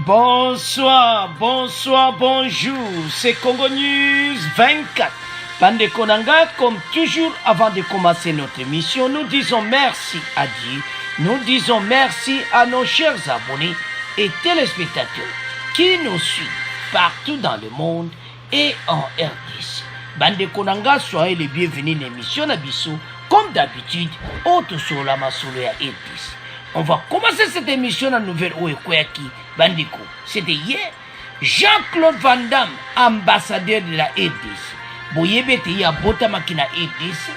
Bonsoir, bonsoir, bonjour, c'est Congo News 24. Bande Konanga, comme toujours, avant de commencer notre émission, nous disons merci à Dieu, nous disons merci à nos chers abonnés et téléspectateurs qui nous suivent partout dans le monde et en RDC. Bande Konanga, soyez les bienvenus à l'émission Nabiso, comme d'habitude, autre sur la Masolo à RDC. On va commencer cette émission à nouvelle Oekwaki Bandiko. C'était hier. Jean-Claude Van Damme, ambassadeur de la RDC. Boyebete ya bota makina RDC.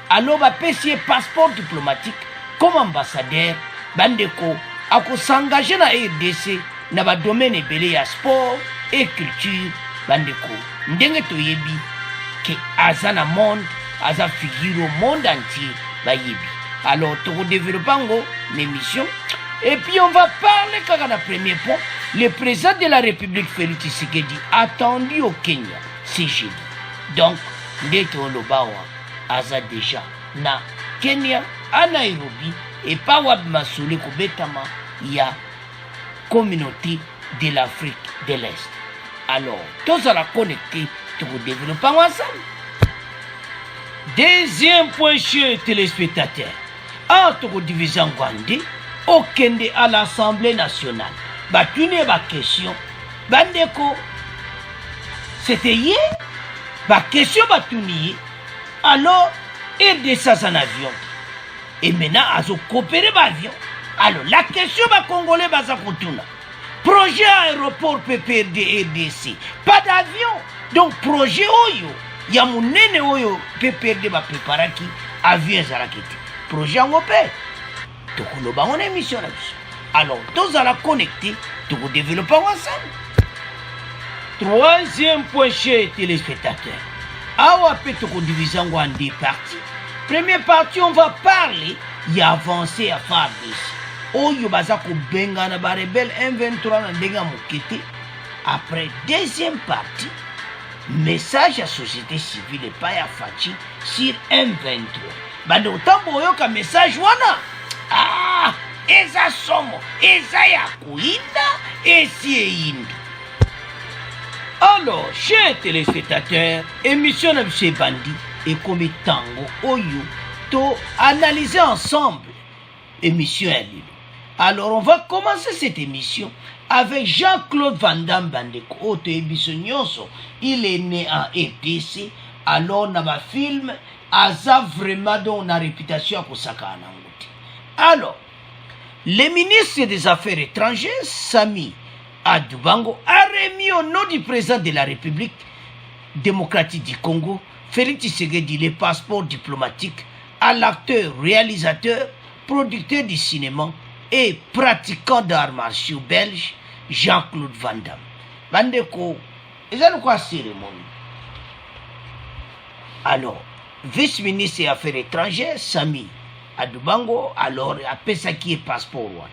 Alors va payer passeport diplomatique comme ambassadeur. Bandeko ako s'engager na RDC na ba domaine belé ya sport et culture. Bandeko ndenge toyebi ke azana monde, aza figure au monde entier bayebi. Alors, tu redéveloppes l'émission. Et puis, on va parler quand on a premier point. Le président de la République, Félix Tshisekedi, attendu au Kenya, c'est jeudi. Donc, Ndeto Lobawa, Aza déjà, na Kenya, à Nairobi, et pas Wab Masoule Kobetama, il y a communauté de l'Afrique de l'Est. Alors, tous à la connecter, tu redéveloppes ensemble. Deuxième point, chers téléspectateurs. Entre division Gwande, au Kende à l'Assemblée nationale. Batune ba question. Bandeko, c'était hier. Ba question batuni. Alors, il descend en avion. Et maintenant, ils ont coopéré l'avion. Alors, la question ba Congolais baza kotuna. Projet aéroport PPRD RDC. Pas d'avion. Donc, projet Oyo. Ya munene Oyo PPRD ba préparaki. Avion zarakiti. Projet en opère. Donc, nous avons une émission là-dessus. Alors, tous à la connecter, tout nous développons ensemble. Troisième point chez les téléspectateurs. Awa peut tout diviser en deux parties. Première partie, on va parler, il y a avancé à faire des. Oh, il y a bazako benga na ba rebelle M23 na denga mokete. Après, deuxième partie, message à société civile et pas à Fachi sur M23. Bande utambo yoka message wana. Ah, eza somo, eza ya kuinda, esi einda. Alors, chers téléspectateurs, émission de M. Bandi et comme tango oyo, to analyser ensemble émission à l'île. Alors, on va commencer cette émission avec Jean-Claude Van Damme Bandeko. Oto émission nyonso, il est né en RDC, alors dans ma film, Aza vraiment dans la réputation pour Sakana. Alors, le ministre des Affaires étrangères, Sami Adubango, a remis au nom du président de la République démocratique du Congo, Félix Tshisekedi, les passeports diplomatiques à l'acteur, réalisateur, producteur du cinéma et pratiquant d'arts martiaux belge, Jean-Claude Van Damme. Bandeko, ils ont quoi cérémonie? Alors, vice-ministre des Affaires étrangères, Sami Adubango, alors, appelle ça qui est passeport.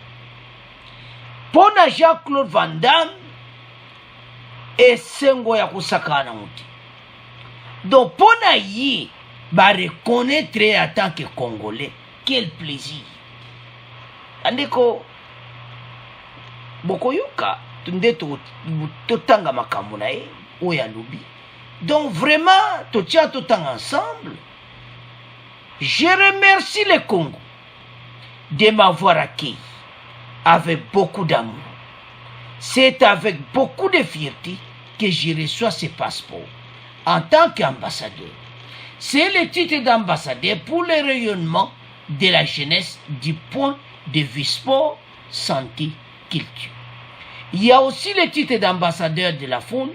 Pour Jean-Claude Van Damme, et Sengo Yakusaka Namuti. Donc, pour y reconnaître en tant que Congolais, quel plaisir. Andeko, Bokoyoka, Tundeto, Totanga Makamunae, Oyalubi. Donc, vraiment, tout tient tout temps ensemble. Je remercie le Congo de m'avoir accueilli avec beaucoup d'amour. C'est avec beaucoup de fierté que je reçois ce passeport en tant qu'ambassadeur. C'est le titre d'ambassadeur pour le rayonnement de la jeunesse du point de vue sport, santé, culture. Il y a aussi le titre d'ambassadeur de la faune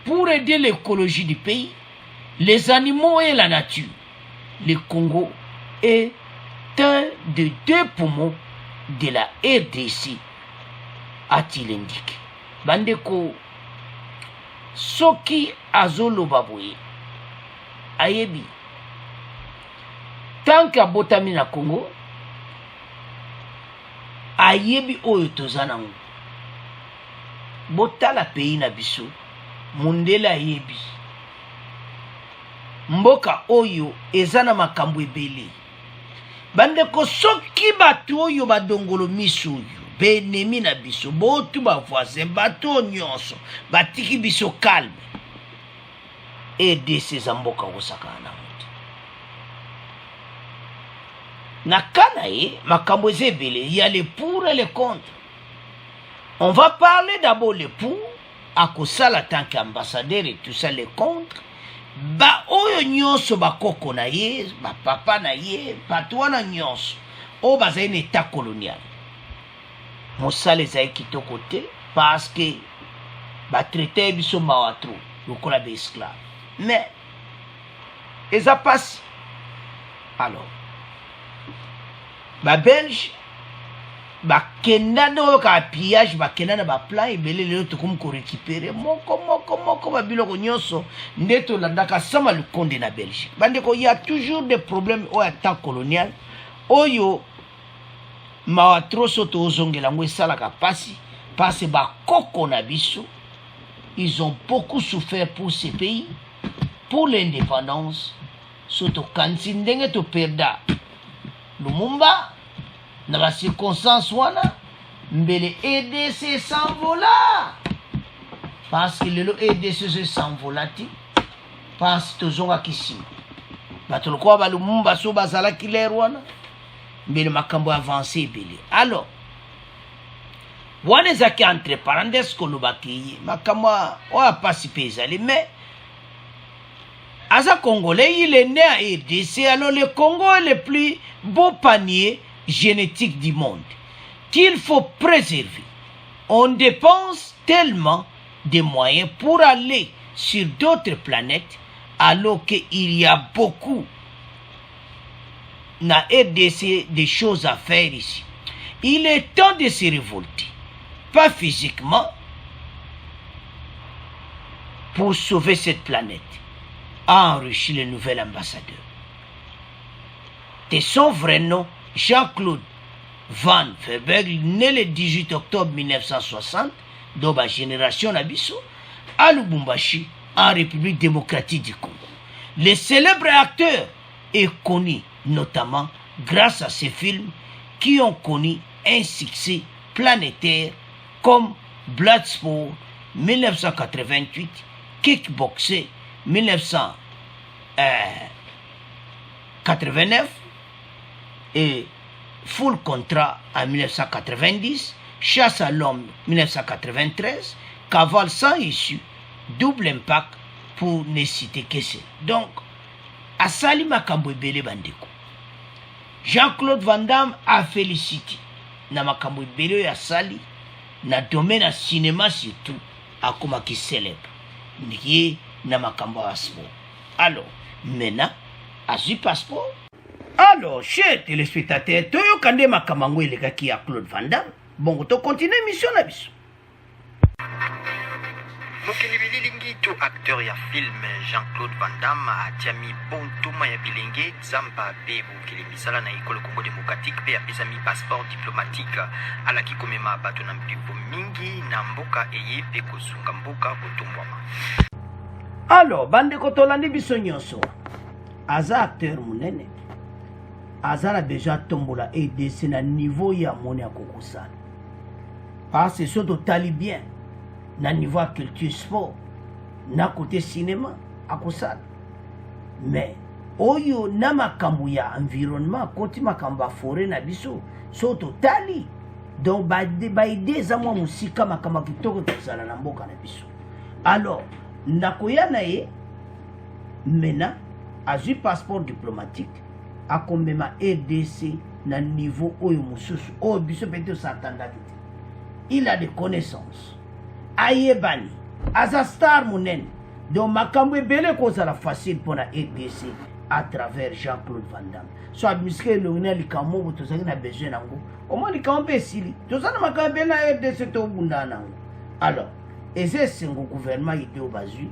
pour aider l'écologie du pays, les animaux et la nature. Le Congo est un des deux poumons de la RDC, a-t-il indiqué. Bandeko, Soki Azolo Baboye, Ayebi, tant qu'à Botamina Congo, Ayebi Oyo Tozanango, Botala pays na biso, Mundela Ayebi. Mboka oyo ezana makambo ebele. Bandeko soki batu oyo badongolo miso oyo benemi na biso botu bavoisin bato nyonso batiki biso calme ede eza mboka kosakana na moto na kana ye makambo eza ebele. Il y a les pour et les contre. On va parler d'abord les pour akosala tant qu'ambassadeur et tout ça, les contre ba oyo nyonso bakoko na ye bapapa na ye bato wana nyonso oyo bazali na état colonial mosala ezali kitoko te parce que batraite biso mawa tro lokola baesclave mais eza pasi. Alors babelge bakenda na oyo kaka pillage bakenda na baplan ebele lelo tokomi korécupere moko babiloko nyonso nde tolandaka sama lukonde na Belgique. Bandeko, il y a toujours des problèmes oyo ya temps colonial oyo mawa tro so tozongela yango esalaka pasi parce bakoko na biso ils ont beaucoup souffert pour ce pays, pour l'indépendance. So tokanisi ndenge toperda Lumumba na ba circonstance wana mbele EDC s'envola parce que lelo EDC s'envola ti parce que tozonga kisima bato lokola ba Lumumba so bazalaki ler wana mbele makambo avancé ebele. Alors wana ezaki entre parenthèses kolobaki makambo oyo apasi mpe ezali mais aza congolais, il est né à RDC. Alors le Congo est le plus beau panier génétique du monde qu'il faut préserver. On dépense tellement de moyens pour aller sur d'autres planètes alors qu'il y a beaucoup na RDC des choses à faire ici. Il est temps de se révolter, pas physiquement, pour sauver cette planète, a enrichi le nouvel ambassadeur. De son vrai nom, Jean-Claude Van Verberg, né le 18 octobre 1960, dans la génération Nabiso, à Lubumbashi, en République démocratique du Congo. Le célèbre acteur est connu notamment grâce à ses films qui ont connu un succès planétaire comme Bloodsport 1988, Kickboxer 1989 et Full Contrat en 1990, Chasse à l'homme 1993, Cavale sans issue, Double Impact pour ne citer que ça. Donc, Asali Makambo Ebele Bandeko. Jean-Claude Van Damme a félicité na Makambo Ebele Asali na domaine à cinéma surtout à comme qui célèbre. Nié na Makambo à sport. Alors, maintenant, à ce passeport. Alors, chers téléspectateurs, Toyo Kande Makamango et les qui a Claude Van Damme. Bon, to continue mission na biso. Mokili bilingi to acteur ya film Jean-Claude Van Damme atiami bontuma ya bilenge zamba pe mokili misala na ekolo Congo démocratique pe apesa mi passeport diplomatique ala ki komema bato na mbibo mingi na mboka eye pe kosunga mboka kotombwama. Alors, bande kotolandi biso nyonso. Aza acteur munene. Aza na déjà tombola EDC na niveau ya moni ya kokosana. Parce que surtout tali bien na niveau culture sport na côté cinéma akosala. Mais oyo na makambo ya environnement koti makambo ya forêt na biso surtout tali. Donc ba ide za mwa musika makambo kitoko kozala na mboka na biso. Alors ndakoya na ye mena azui passeport diplomatique akomema EDC na niveau oyo mususu oyo biso pete s'entendaki. Il a des connaissances. Ayebani, aza star munene. Donc makambo ebele kozala facile pour la EDC à travers Jean-Claude Van Damme. So abiske longina likamo bo tozaki na besoin nango. Omo likamo be sili. Tozana makambo na EDC to bunda nango. Alors, eze sengo gouvernement ideo bazui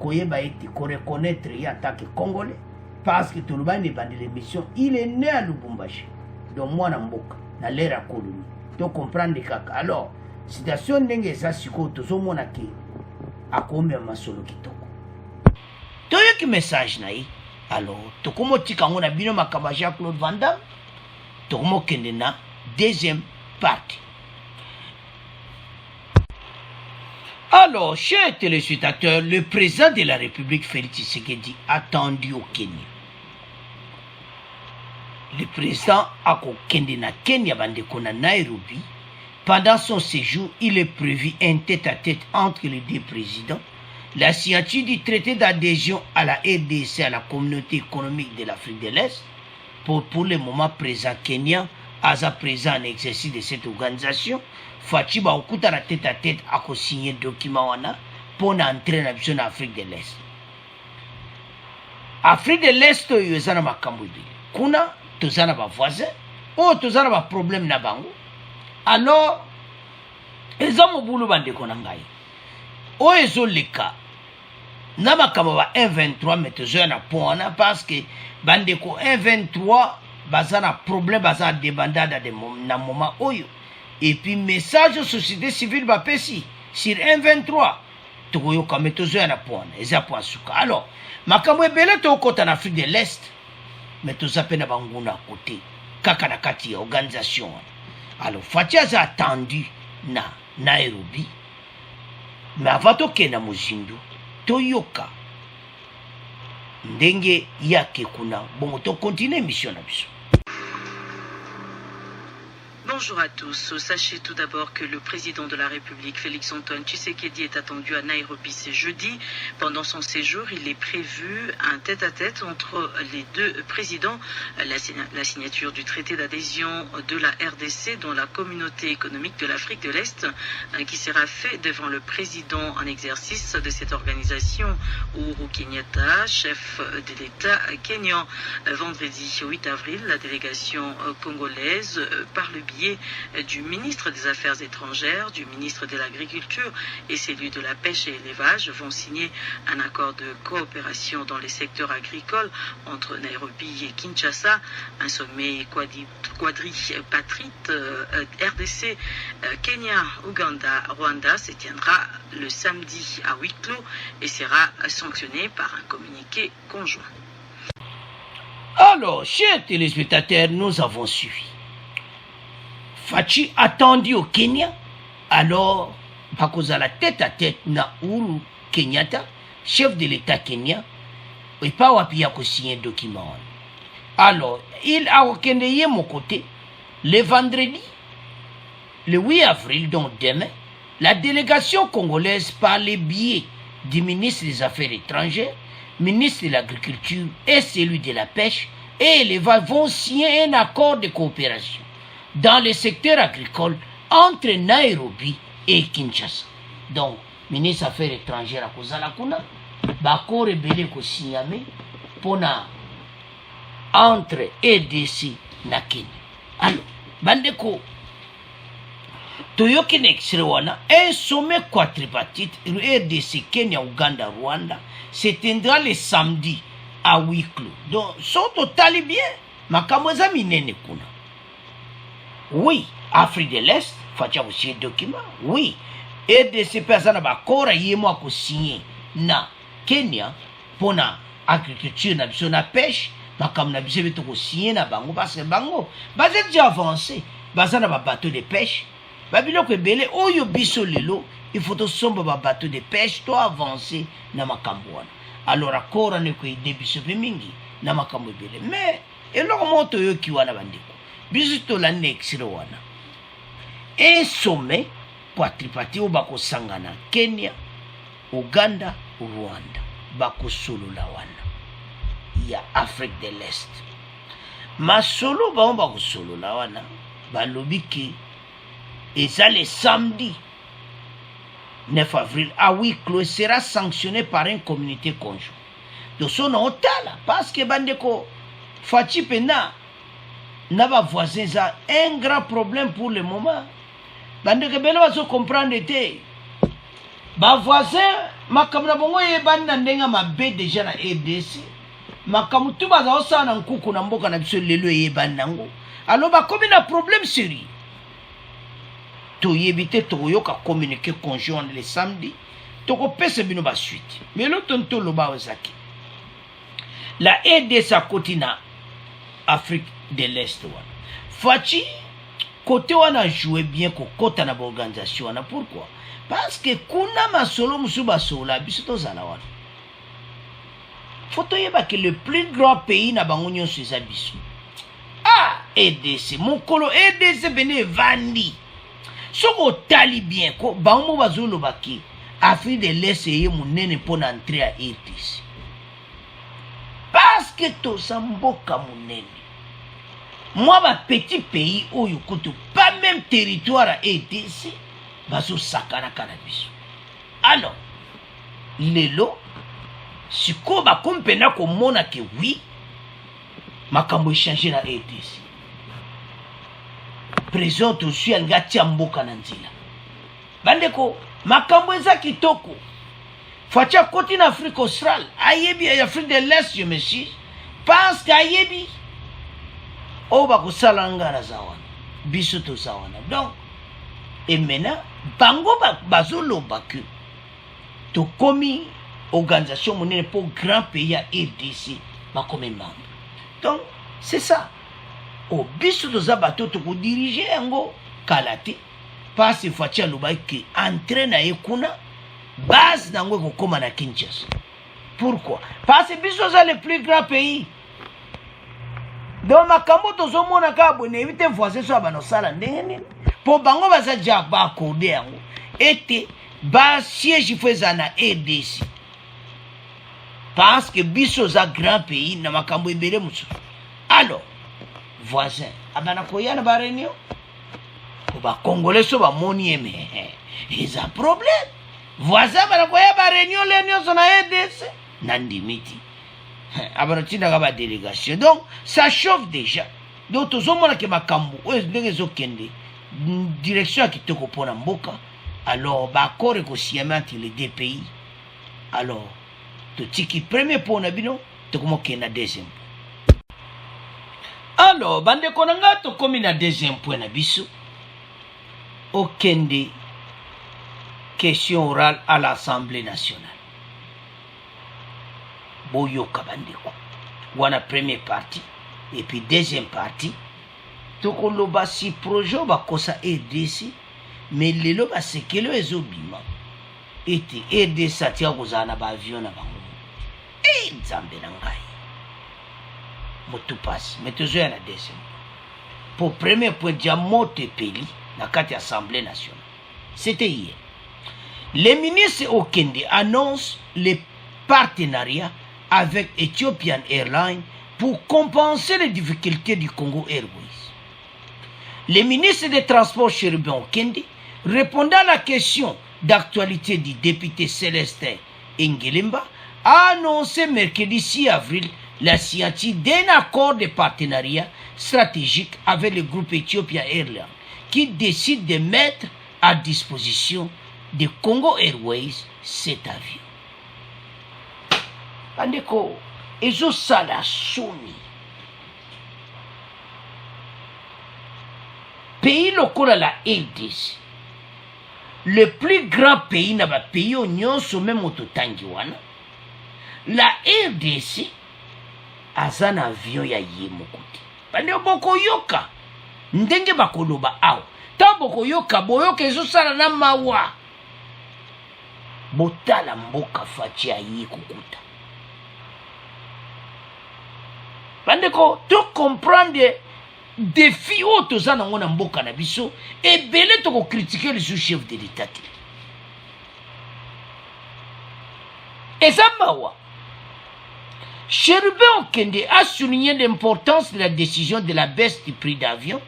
koyeba eti ko reconnaître ya attaque congolais parce que toloba ne bandi l'émission, il est né à Lubumbashi. Donc moi na mboka na l'ère à colonie. To comprendre kaka. Alors, situation ndenge za siko tozomona ke akome masolo kitoko. Toyoki message na yi. Alors, tokomo tika ngona bino makaba Jean-Claude Van Damme. Tokomo kende na deuxième partie. Alors, chers téléspectateurs, le président de la République, Félix Tshisekedi, attendu au Kenya. Le président a Kende na Kenya bandeko na Nairobi. Pendant son séjour, il est prévu un tête-à-tête entre les deux présidents. La signature du traité d'adhésion à la RDC, à la communauté économique de l'Afrique de l'Est, pour le moment présent Kenya, à présent en exercice de cette organisation, Fachi ba okuta na tête-à-tête à signer document wana pour entrer en Afrique de l'Est. Afrique de l'Est yo ezana makambo ibili. Kuna tozana ba voisin, o tozana ba problème na bango. Alors ezamo bulu bande konangai. O ezoleka na makambo ba 123 metozo na pona parce que bande ko 123 bazana problème bazana débandada de na moment oyo. Et puis message société civile bapesi sur 123 tokoyo kametozo na pona eza po asuka. Alors makambo ebele to kota na Afrique de l'Est mais to zapena banguna côté kaka na kati ya organisation. Alors Fachi a attendu na Nairobi mais avant toke na Mozindo toyoka ndenge yake kuna bongo to continuer mission na biso. Bonjour à tous. Sachez tout d'abord que le président de la République, Félix Antoine Tshisekedi, est attendu à Nairobi ce jeudi. Pendant son séjour, il est prévu un tête-à-tête entre les deux présidents. La signature du traité d'adhésion de la RDC, dont la communauté économique de l'Afrique de l'Est, qui sera fait devant le président en exercice de cette organisation, Uhuru Kenyatta, chef de l'État kényan. Vendredi 8 avril, la délégation congolaise, par le biais du ministre des Affaires étrangères, du ministre de l'Agriculture et celui de la Pêche et l'Élevage vont signer un accord de coopération dans les secteurs agricoles entre Nairobi et Kinshasa. Un sommet quadripartite RDC, Kenya, Ouganda, Rwanda se tiendra le samedi à huis clos et sera sanctionné par un communiqué conjoint. Alors, chers téléspectateurs, nous avons suivi. Fachi attendu au Kenya, alors, à cause de la tête-à-tête na Uhuru Kenyatta, chef de l'État kenyan, et pas wapi a signé un document. Alors, il a reconnu mon côté, le vendredi, le 8 avril, donc demain, la délégation congolaise par le biais du ministre des Affaires étrangères, ministre de l'Agriculture et celui de la Pêche et l'élevage vont signer un accord de coopération dans le secteur agricole entre Nairobi et Kinshasa. Donc, ministre des Affaires étrangères à Kozala Kuna, Bako rebelle ko signame pour entre RDC na Kenya. Alors, bandeko, Toyoki Nexrewana, un sommet quadripartite RDC, Kenya, Ouganda, Rwanda, s'éteindra le samedi à huis clos. Donc, sont totalement bien. Makamweza minene kuna. Oui, Afrique de l'Est, facha aussi un document. Oui, RDC personne va kora yemo ko signer na Kenya pour na agriculture na biso na pêche, makam na biso beto ko signer na bango parce que bango bazé déjà avancé, bazana ba bateau de pêche. Babiloko ebele oyo biso lelo, il faut to somba ba bateau de pêche to avancer na makambo wana. Alors akora ne ko ide biso pe mingi na makambo ebele. Mais eloko moto yo ki wana bandeko. Biso to la nexiro wana. Un sommet quadripartite o bako sangana Kenya, Uganda, Rwanda. Bako solo la wana. Ya Afrique de l'Est. Ma solo ba on bako solo la wana. Balobi ki et ça le samedi 9 avril à huis clos sera sanctionné par un communauté conjoint. Donc son otala parce que bandeko Fachi pena n'aba voisin ça un grand problème pour le moment. Bandeko belo baso comprendre te. Ba voisin makamna bongo ye banda ndenga mabe déjà na RDC. Makamu tuba za osana nkuku na mboka na biso lelo ye bandango. Alors ba comme na problème sérieux. To éviter to yoka communiquer conjoint le samedi to ko pese bino ba suite mais le tonto lo ba ozaki la aide sa continent Afrique de l'Est wana Fachi côté on a joué bien ko kota na organisation wana. Pourquoi? Parce que kuna masolo musuba sola biso tozala wana. Faut toyeba que le plus grand pays na bango nyonso eza biso. Ah, EDC, mon colo EDC bene vandi. Soko tali bien ko bango bazolo baki Afrique de l'Est eye munene pona entrer à RDC. Parce que to samboka munene. Moi ma petit pays oyo kutu pas même territoire à RDC bazo sakana cannabis. Alors lelo siko ba kompena ko mona ke oui makambo changer na RDC. Présente aussi anga tiamboka na nzila. Bandeko makambo eza kitoko. Facha koti na Afrique australe, ayebi Afrique de l'Est je me suis parce qu'ayebi o ba ko salanga na zawana. Biso to zawana. Donc et maintenant bango bazolo baku to komi organisation monene pour grand pays à RDC ba comme membre. Donc c'est ça. O biso to zabato to ko diriger yango kalate parce facha loba ki entraîne ekuna base nango ko koma na Kinshasa. Pourquoi? Parce que biso za le plus grand pays. Donc makambo to zo mona ka bone éviter voisin so abano sala ndenge po bango baza ja ba accordé yango ete ba siège feza na RDC. Parce que biso za grand pays na makambo ebele musu. Alors voisin abana koya na ba réunion ko ba congolais so ba moni eme ils a problème voisin bana koya ba réunion so na RDC nandimiti abana tinda ka ba délégation. Donc ça chauffe déjà. Donc tozomona ke makambo oyo ndenge zo kende direction qui te kopona mboka. Alors ba accord ko siama entre les deux pays. Alors to tiki premier point na bino to komo kena deuxième. Alors bande konanga to komi na deuxième point na biso. Okende question orale à l'Assemblée nationale. Boyoka bandeko. Wana première partie et puis deuxième partie. Tokoloba si projet ba kosa RDC mais lelo ba sekelo ezobima. Ete RDC atia kozana ba avion na bango. Nzambe na ngai. Motu passe. Mais toujours la deuxième. Pour premier point diamote peli na kati Assemblée nationale. C'était hier. Les ministres Okende annoncent les partenariats avec Ethiopian Airlines pour compenser les difficultés du Congo Airways. Le ministre des Transports Chérubin Okende, répondant à la question d'actualité du député Célestin Engelemba, a annoncé mercredi 6 avril la signature d'un accord de partenariat stratégique avec le groupe Ethiopian Airlines qui décide de mettre à disposition de Congo Airways cet avion. Bandeko, ezo sala soni. Pays lokola la RDC, le plus grand pays na ba pays nyonso même ototangi wana. La RDC azana avion ya yemokuti. Bande boko yoka ndenge bakoloba awo. Ta boko yoka boyoka ezo sala na mawa. Botala mboka fachi ya yikukuta. Bandeko, tu comprendre défi auto zana ngona mboka na biso et belé to ko critiquer le sous-chef de l'État. Et ça mawa. Chérubin Okende a souligné l'importance de la décision de la baisse du prix d'avion.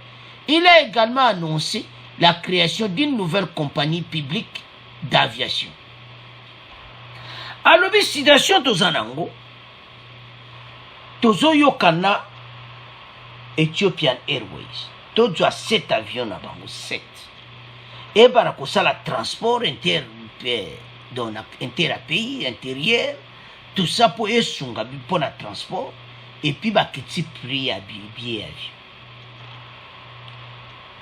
Il a également annoncé la création d'une nouvelle compagnie publique d'aviation. Alors, situation de Zanango, Tozo Yokana Ethiopian Airways. Tozo a 7 avions na bango, 7. Et barakosa la transport inter pays, intérieur, tout ça pour esunga pour le transport et puis ba kiti prix à billet avion.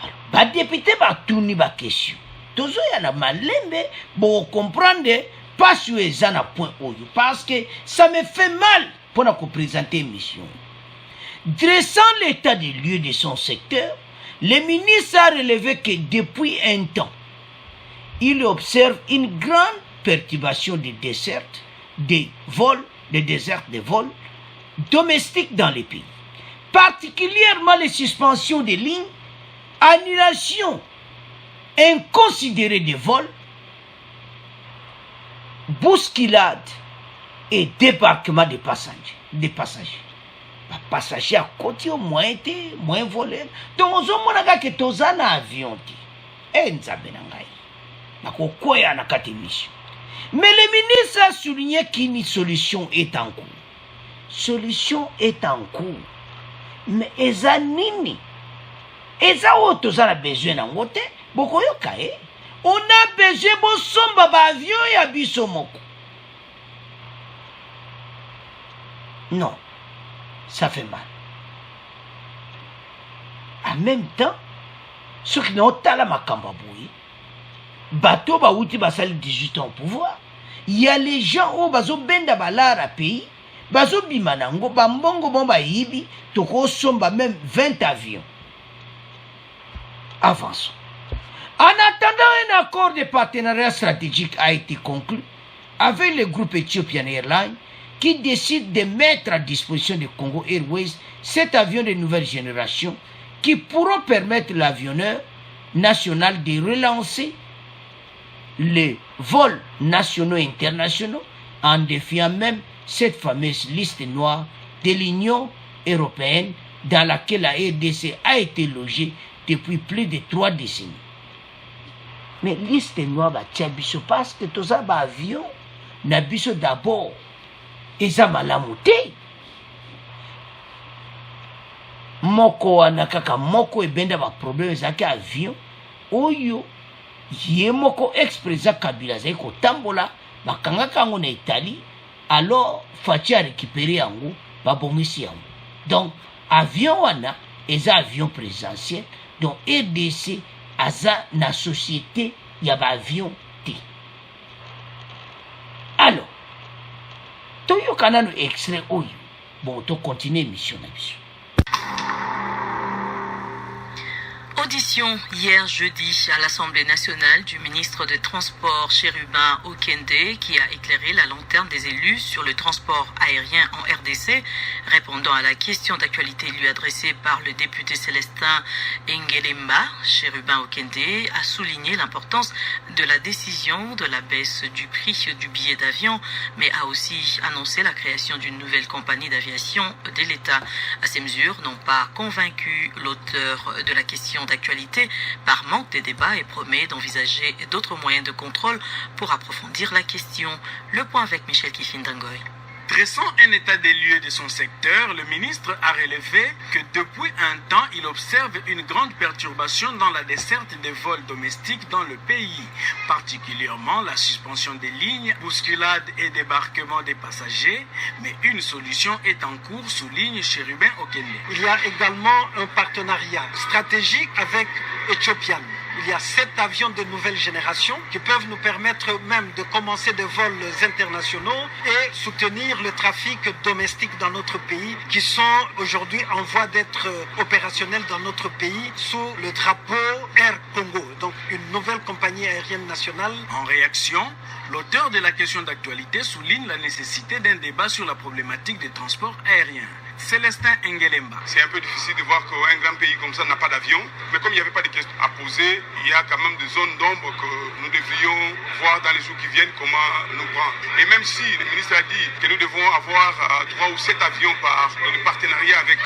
Alors, ba député ba tourni ba question. Tozo ya na malembe bo comprendre pas sur les ana point oyo parce que ça me fait mal pour nous présenter une mission. Dressant l'état des lieux de son secteur, Le ministre a relevé que depuis un temps, il observe une grande perturbation des dessertes, des vols, des déserts de vols domestiques dans les pays. Particulièrement les suspensions des lignes, annulation inconsidérée des vols, bousculade et débarquement des passagers. Les passagers à côté au moins été moins volés. Donc on a que tous en avion. Mais le ministre a souligné qu'une solution est en cours. Solution est en cours. Mais eza nini? Eza oto za besoin na ngote boko yoka eh. On a besoin bo somba ba avion ya biso moko. Non, ça fait mal. En même temps, ceux qui n'ont pas la makamba boui, bateau ba outi basali 18 ans au pouvoir. Il y a les gens au bazo benda balara pays. Bazo bimanango bambongo bomba yibi toko somba même 20 avions. Avançons. En attendant, un accord de partenariat stratégique a été conclu avec le groupe Ethiopian Airlines qui décide de mettre à disposition de Congo Airways 7 avions de nouvelle génération qui pourront permettre l'avionneur national de relancer les vols nationaux et internationaux en défiant même cette fameuse liste noire de l'Union européenne dans laquelle la RDC a été logée depuis plus de 3 décennies. Mais liste noire va biso parce que tous les avions na biso d'abord eza malamu te. Moko wana kaka moko ebenda ba problème ezaki avion oyo ye moko expresa Kabila zai ko tambola bakangaka yango na Italie. Alors, Fachi a récupéré yango, babongisi yango. Donc, avion wana, eza avion présidentiel, donc RDC, aza na société, yaba avion T. Alors, toyo kana no extrait oyo. Bon, to continue mission na biso. Audition hier jeudi à l'Assemblée nationale du ministre des Transports Chérubin Okende qui a éclairé la lanterne des élus sur le transport aérien en RDC, répondant à la question d'actualité lui adressée par le député Célestin Engelemba. Chérubin Okende a souligné l'importance de la décision de la baisse du prix du billet d'avion, mais a aussi annoncé la création d'une nouvelle compagnie d'aviation de l'État. Ces mesures n'ont pas convaincu l'auteur de la question d'actualité par manque de débat et promet d'envisager d'autres moyens de contrôle pour approfondir la question. Le point avec Michel Kifindangoy. Dressant un état des lieux de son secteur, le ministre a relevé que depuis un temps, il observe une grande perturbation dans la desserte des vols domestiques dans le pays, particulièrement la suspension des lignes, bousculade et débarquement des passagers, mais une solution est en cours, souligne Chérubin Okende. Il y a également un partenariat stratégique avec Ethiopian. Il y a 7 avions de nouvelle génération qui peuvent nous permettre même de commencer des vols internationaux et soutenir le trafic domestique dans notre pays qui sont aujourd'hui en voie d'être opérationnels dans notre pays sous le drapeau Air Congo, donc une nouvelle compagnie aérienne nationale. En réaction, l'auteur de la question d'actualité souligne la nécessité d'un débat sur la problématique des transports aériens. Célestin Engelemba. C'est un peu difficile de voir qu'un grand pays comme ça n'a pas d'avion, mais comme il n'y avait pas de questions à poser, il y a quand même des zones d'ombre que nous devrions voir dans les jours qui viennent comment nous prendre. Et même si le ministre a dit que nous devons avoir 3 ou 7 avions par le partenariat avec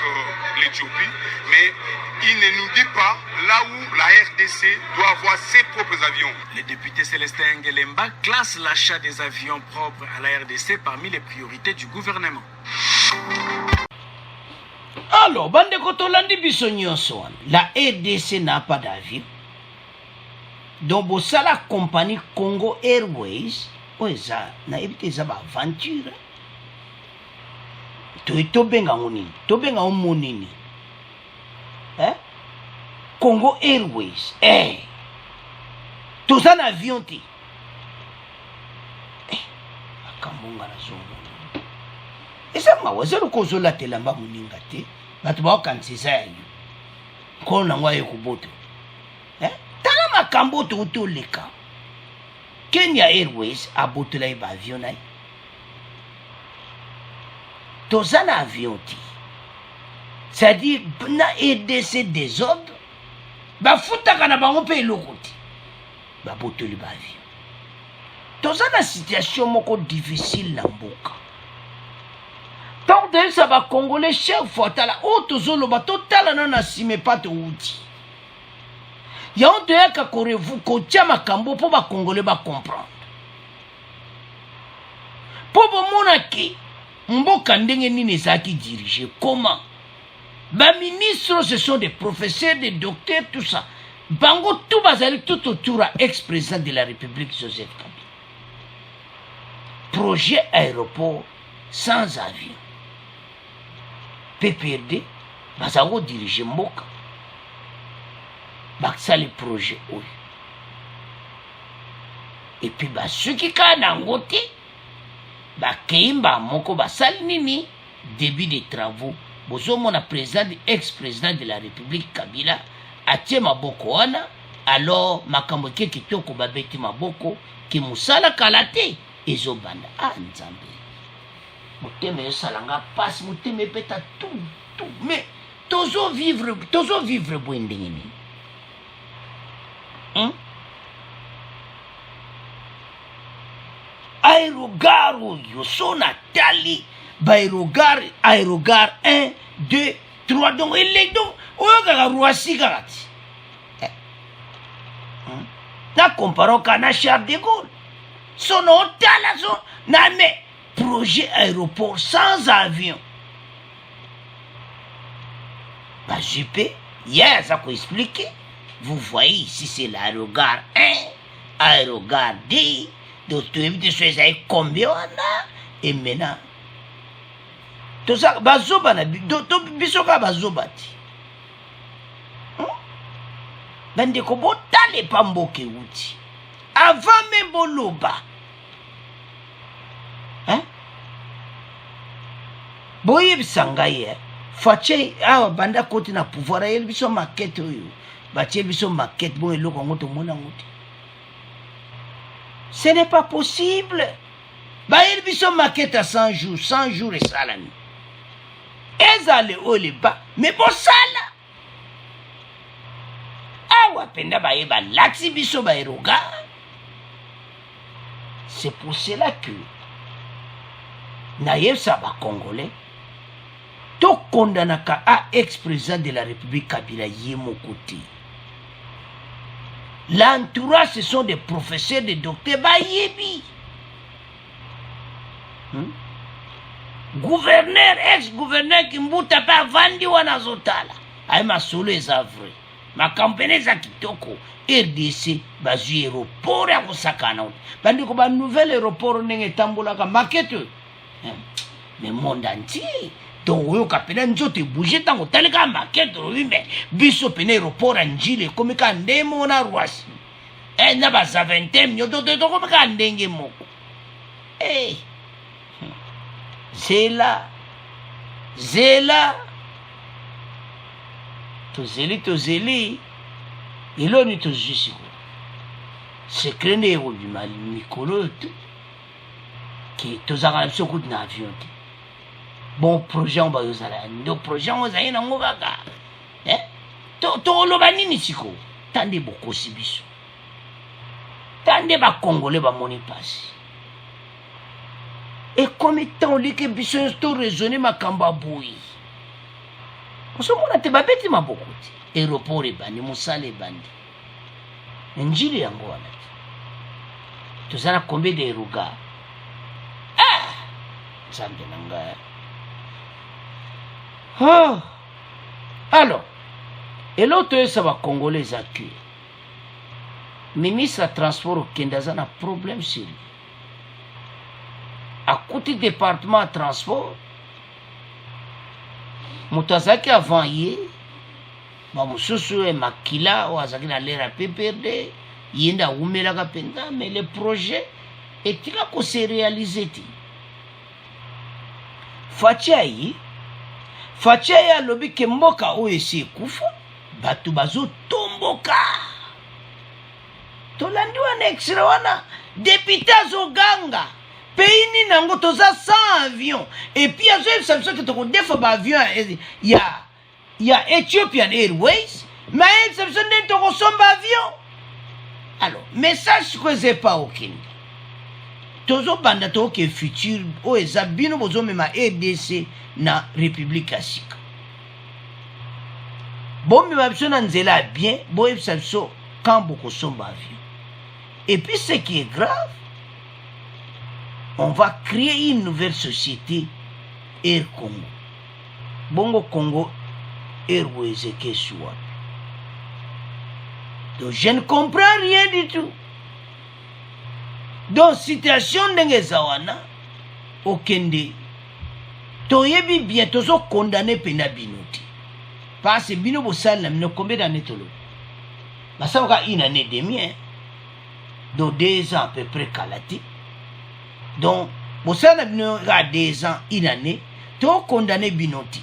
l'Éthiopie, mais il ne nous dit pas là où la RDC doit avoir ses propres avions. Le député Célestin Engelemba classe l'achat des avions propres à la RDC parmi les priorités du gouvernement. Alors, bande kotolandi biso nyonso wana, la RDC n'a pas d'avion. Donc, la compagnie Congo Airways, oza na ebite za ba aventure. To benga nini? To benga monini. Congo Airways. Toza na avion ti. Akambonga na zongo. Esa mawazelo kozola telamba muninga te. Batu ba kanisa yo. nkolo nango aye koboto tala makambo toleka Kenya Airways abotola ye baavion na ye toza na avion ti c'est-à-dire na EDC désordre bafutaka na bango mpe eloko ti babotoli baavion toza na situation moko difficile na mboka donc toyebisa bacongolais chaque fois tala oyo tozoloba totala na na nsima epa touti yango toyaka kotia makambo mpo bacongolais bacomprendre mpo bomona ke mboka ndenge nini ezalaki dirige comment baministres ce sont des professeurs des docteurs tout ça bango tout bazali tout autour à ex-président de la République Joseph Kabila projet aéroport sans avion PPRD bazango dirige mboka basali projet oyo et puis basuki kaka nango te bakei moko basali nini début des travaux bozomona président ex-président de la République Kabila atie maboko wana alors makambo ke kitoko babeti maboko ki musala kala te ezobanda nzambe motema esalanga pasi motema epeta tout mais tozo vivre boye ndenge nini aérogare oyo so natali baérogare 1 2 3 donc ele donc oyo kaka Roissy kaka ti na comparo ka na Charles de Gaulle so na otala so na me projet aéroport sans avion bajupe hier aza koexplique vous voyez ici c'est l'aérogare 1 aérogare 2 donc toyebi so ezali combien wana et maintenant toza bazoba na biso kaka bazoba ti bandeko botala epa mboka euti avant me boloba boyebisa ngai fatie awa banda koti na pouvoir ayeli biso makete oyo batieli biso makete bon eloko yango tomona yango te ce n'est pas possible bayeli biso makete à 100 jours esalami ezale oyo leba me bosala awa penda bayeba lati biso baeroga. C'est pour cela que nayebisa bacongolais tokondanaka ex-président de la République Kabila ye moko te. L'entourage ce sont des professeurs, des docteurs bayebi. Gouverneur, ex-gouverneur Kimbuta pa vandi wana zotala ay masolo eza vrai makampene eza kitoko RDC bazwi aéroport ya kosakana bandiko ba nouvelle aéroport ndenge tambolaka makete mais monde entier donc oyoka pene nzoto ebouge ntango talika makete lobi biso pene aéroport ya njile komika ndemo na Roissy na bazaventem nyoto komika ndenge moko zela tozeli iloni tozwisiko secret nde ekobima mikolo oyo te ke tozalaka na biso kuti na avion te bon projet ngo bayozala ndo projet ngo ozali nango kaka toloba nini siko tande bokosi biso tande bacongolais bamoni pasi ekomi ntango like biso nyonso toraisonne makambo aboyi osomona te babeti maboko te aéroport ebandi mosala ebandi njili yango wana te toza na combien d'aérogare nzambe na ngai alors elo toyesa bacongolais eza ke ministre ya transport okende aza na problème sérieux akuti département ya transport moto azalaki avant ye bamosusu makila oyo azalaki na lere ya PPRD ye nde awumelaka mpenza mais le projet etika kose réalise te faci ayi alobi ke mboka oyo esi ekufa bato bazotomboka tolandi wana extrait wana député azoganga pays nini yango toza 100 avion et puis azoyebisa biso ke tokodefa baavion ya Ethiopian Airways mais ayebisa biso ndeni tokosomba avion. Alors message sikoyo eza epa okende tozobanda toke futur oyo eza bino bozomema RDC na république ya sika bomema biso na nzela ya bien boyebisa biso quand bokosomba avion. Et puis ce qui est grave, on va créer une nouvelle société Air Congo. Bongo Congo Airways et Kesua. Donc je ne comprends rien du tout. Donc situation ndenge zawana okende toyebi bien tozo condamner pena binoti. Parce que bino bosal na mino combien d'années tolo. Basaka une année et demie hein. Donc 2 ans à peu près kalati. Donc bosal na bino ga 2 ans une année to condamner binoti.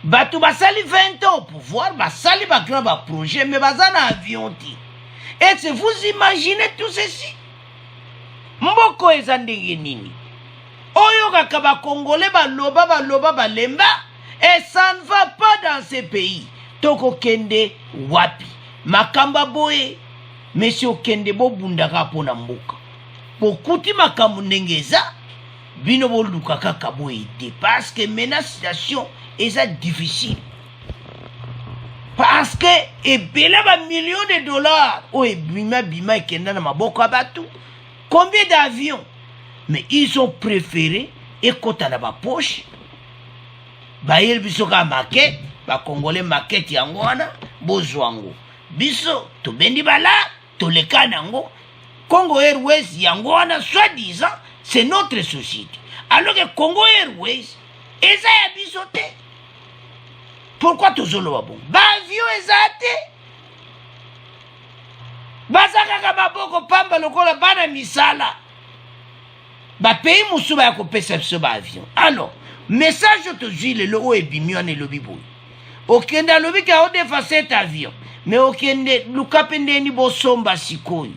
Bato basali 20 ans au pouvoir, basali ba grand ba projet mais bazana avion ti. Et si vous imaginez tout ceci. Mboko eza ndenge nini oyo kaka ba congolais baloba balemba et ça ne va pas dans ce pays toko kende wapi makamba boye monsieur kende bo bundaka pona mboka bokuti makambo ndenge eza bino boluka kaka boye parce que maintenant situation eza difficile parce que ebela ba millions de dollars o bima ekenda na maboko abatu. Combien d'avions? Mais ils ont préféré écouter dans ma poche. Bayel biso ka maquette, ba congolais maquette yango wana, bozwango. Biso to bendi bala, to leka nango. Congo Airways yango wana soi-disant, c'est notre société. Alors que Congo Airways, eza ya biso te. Pourquoi tozolo ba bon? Ba avion eza te. Bazaka kama boko pamba lokola bana misala. Ba pays musuba ya kopesa biso ba avion. Alors, message to jile lo o ebimione lobi boy. Okenda lobi ka o defa cet avion. Mais okende lukapende ni bosomba sikoyi.